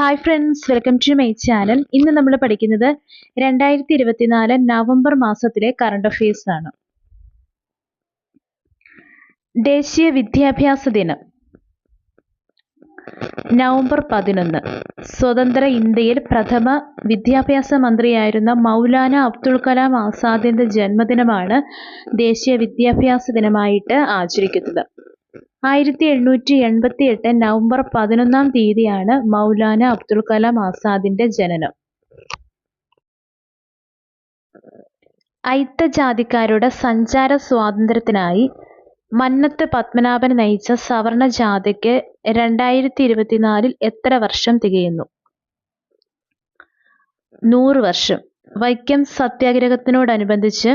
Hi friends, welcome to my channel. ഇന്ന് നമ്മൾ പഠിക്കുന്നത് 2024 നവംബർ മാസത്തിലെ കറണ്ട് അഫയേഴ്സ് ആണ്. ദേശീയ വിദ്യാഭ്യാസ ദിനം നവംബർ 11. സ്വതന്ത്ര ഇന്ത്യയിൽ പ്രഥമ വിദ്യാഭ്യാസ മന്ത്രിയായിരുന്ന മൗലാന അബ്ദുൽ കലാം ആസാദിന്റെ ജന്മദിനമാണ് ദേശീയ വിദ്യാഭ്യാസ ദിനമായിട്ട് ആചരിക്കുന്നത്. 1888 നവംബർ 11 തീയതിയാണ് മൗലാന അബ്ദുൽ കലാം ആസാദിന്റെ ജനനം. അയിത്തജാതിക്കാരുടെ സഞ്ചാര സ്വാതന്ത്ര്യത്തിനായി മന്നത്ത് പത്മനാഭൻ നയിച്ച സവർണ ജാഥയ്ക്ക് 2024 എത്ര വർഷം തികയുന്നു? 100 വർഷം. വൈക്കം സത്യാഗ്രഹത്തിനോടനുബന്ധിച്ച്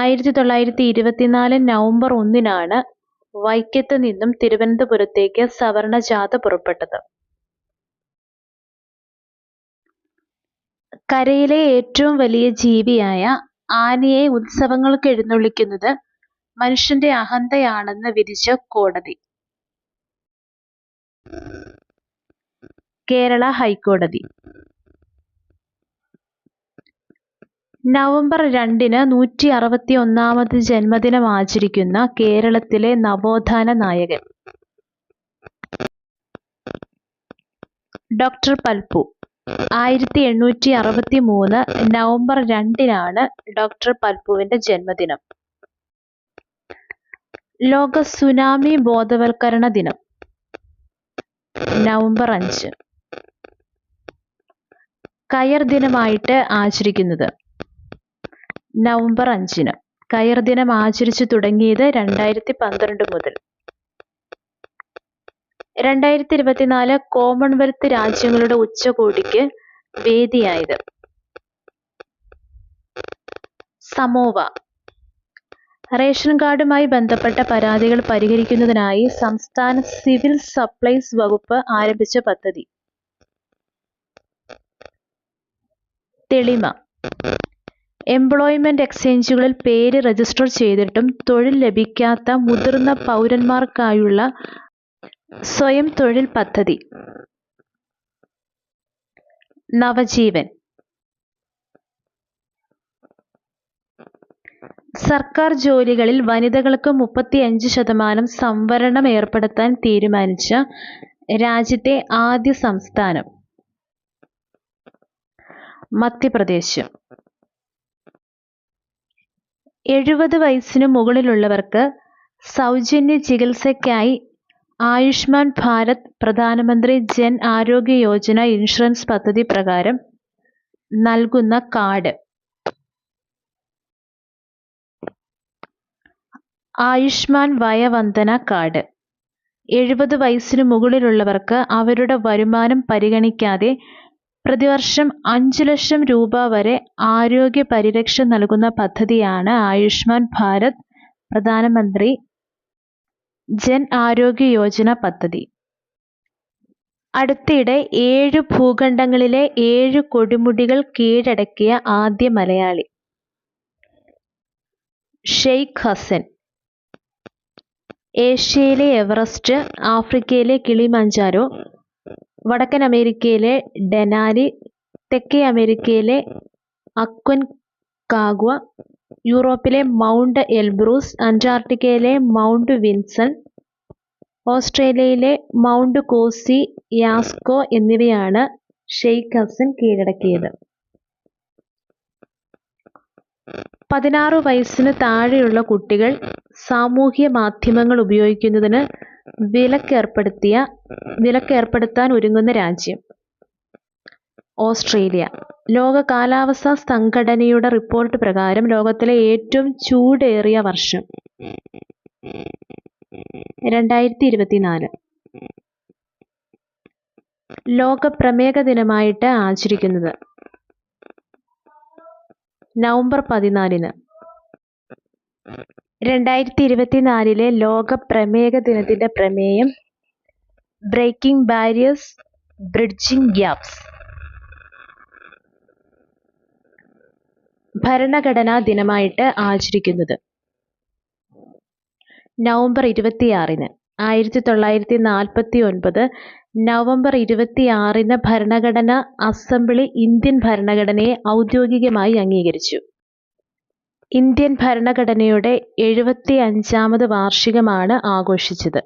1924 നവംബർ 1 വൈക്കത്ത് നിന്നും തിരുവനന്തപുരത്തേക്ക് സവർണ ജാഥ പുറപ്പെട്ടത്. കരയിലെ ഏറ്റവും വലിയ ജീവിയായ ആനയെ ഉത്സവങ്ങൾക്ക് എഴുന്നള്ളിക്കുന്നത് മനുഷ്യന്റെ അഹന്തയാണെന്ന് വിധിച്ച കോടതി? കേരള ഹൈക്കോടതി. നവംബർ 2 161 ജന്മദിനം ആചരിക്കുന്ന കേരളത്തിലെ നവോത്ഥാന നായകൻ? ഡോക്ടർ പൽപ്പു. 1863 നവംബർ 2 ഡോക്ടർ പൽപ്പുവിന്റെ ജന്മദിനം. ലോക സുനാമി ബോധവൽക്കരണ ദിനം നവംബർ 5. കയർ ദിനമായിട്ട് ആചരിക്കുന്നത്? നവംബർ 5. കയർ ദിനം ആചരിച്ചു തുടങ്ങിയത് 2012 മുതൽ. 2024 കോമൺവെൽത്ത് രാജ്യങ്ങളുടെ ഉച്ചകോടിക്ക് വേദിയായത്? സമോവ. റേഷൻ കാർഡുമായി ബന്ധപ്പെട്ട പരാതികൾ പരിഹരിക്കുന്നതിനായി സംസ്ഥാന സിവിൽ സപ്ലൈസ് വകുപ്പ് ആരംഭിച്ച പദ്ധതി? തെളിമ. എംപ്ലോയ്മെന്റ് എക്സ്ചേഞ്ചുകളിൽ പേര് രജിസ്റ്റർ ചെയ്തിട്ടും തൊഴിൽ ലഭിക്കാത്ത മുതിർന്ന പൗരന്മാർക്കായുള്ള സ്വയം തൊഴിൽ പദ്ധതി? നവജീവൻ. സർക്കാർ ജോലികളിൽ വനിതകൾക്ക് 35% സംവരണം ഏർപ്പെടുത്താൻ തീരുമാനിച്ച രാജ്യത്തെ ആദ്യ സംസ്ഥാനം? മധ്യപ്രദേശ്. 70 വയസ്സിനു മുകളിലുള്ളവർക്ക് സൗജന്യ ചികിത്സയ്ക്കായി ആയുഷ്മാൻ ഭാരത് പ്രധാനമന്ത്രി ജൻ ആരോഗ്യ യോജന ഇൻഷുറൻസ് പദ്ധതി പ്രകാരം നൽകുന്ന കാർഡ്? ആയുഷ്മാൻ വയവന്ദന കാർഡ്. 70 വയസ്സിനു മുകളിലുള്ളവർക്ക് അവരുടെ വരുമാനം പരിഗണിക്കാതെ പ്രതിവർഷം 5 ലക്ഷം രൂപ വരെ ആരോഗ്യ പരിരക്ഷ നൽകുന്ന പദ്ധതിയാണ് ആയുഷ്മാൻ ഭാരത് പ്രധാനമന്ത്രി ജൻ ആരോഗ്യ യോജന പദ്ധതി. അടുത്തിടെ 7 ഭൂഖണ്ഡങ്ങളിലെ 7 കൊടുമുടികൾ കീഴടക്കിയ ആദ്യ മലയാളി? ഷെയ്ഖ് ഹസൻ. ഏഷ്യയിലെ എവറസ്റ്റ്, ആഫ്രിക്കയിലെ കിളിമഞ്ചാരോ, വടക്കൻ അമേരിക്കയിലെ ഡെനാലി, തെക്കേ അമേരിക്കയിലെ അക്വൻകാഗ്വ, യൂറോപ്പിലെ മൗണ്ട് എൽബ്രൂസ്, അന്റാർട്ടിക്കയിലെ മൗണ്ട് വിൻസൺ, ഓസ്ട്രേലിയയിലെ മൗണ്ട് കോസി യാസ്കോ എന്നിവയാണ് ഷെയ്ഖ് ഹസൻ കീഴടക്കിയത്. 16 വയസ്സിന് താഴെയുള്ള കുട്ടികൾ സാമൂഹ്യ മാധ്യമങ്ങൾ ഉപയോഗിക്കുന്നതിന് വിലക്കേർപ്പെടുത്താൻ ഒരുങ്ങുന്ന രാജ്യം? ഓസ്ട്രേലിയ. ലോക കാലാവസ്ഥാ സംഘടനയുടെ റിപ്പോർട്ട് പ്രകാരം ലോകത്തിലെ ഏറ്റവും ചൂടേറിയ വർഷം? 2024. ലോക പ്രമേഹ ദിനമായിട്ട് ആചരിക്കുന്നത്? നവംബർ 14. 2024 ലോക പ്രമേഹ ദിനത്തിന്റെ പ്രമേയം ബ്രേക്കിംഗ് ബാരിയേഴ്സ്, ബ്രിഡ്ജിംഗ് ഗ്യാപ്സ്. ഭരണഘടനാ ദിനമായിട്ട് ആചരിക്കുന്നത്? നവംബർ 26. 1949 നവംബർ 26-ന് ഭരണഘടനാ അസംബ്ലി ഇന്ത്യൻ ഭരണഘടനയെ ഔദ്യോഗികമായി അംഗീകരിച്ചു. ഇന്ത്യൻ ഭരണഘടനയുടെ 75-ാമത് വാർഷികമാണ് ആഘോഷിച്ചത്.